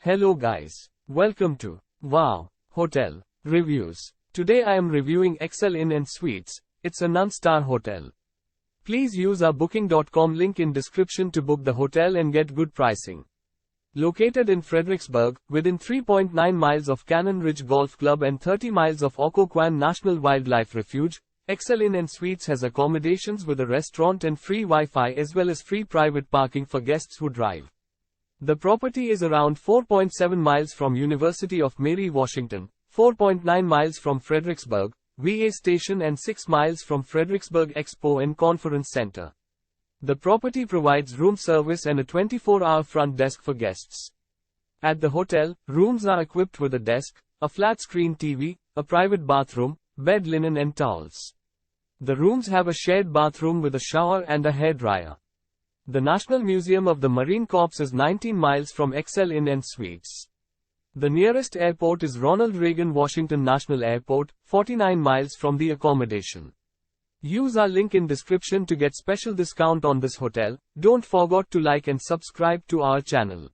Hello guys. Welcome to Wow Hotel Reviews. Today I am reviewing Excel Inn and Suites. It's a non-star hotel. Please use our booking.com link in description to book the hotel and get good pricing. Located in Fredericksburg, within 3.9 miles of Cannon Ridge Golf Club and 30 miles of Occoquan National Wildlife Refuge, Excel Inn and Suites has accommodations with a restaurant and free Wi-Fi as well as free private parking for guests who drive. The property is around 4.7 miles from University of Mary Washington, 4.9 miles from Fredericksburg, VA Station and 6 miles from Fredericksburg Expo and Conference Center. The property provides room service and a 24-hour front desk for guests. At the hotel, rooms are equipped with a desk, a flat-screen TV, a private bathroom, bed linen and towels. The rooms have a shared bathroom with a shower and a hairdryer. The National Museum of the Marine Corps is 19 miles from Excel Inn and Suites. The nearest airport is Ronald Reagan Washington National Airport, 49 miles from the accommodation. Use our link in description to get special discount on this hotel. Don't forget to like and subscribe to our channel.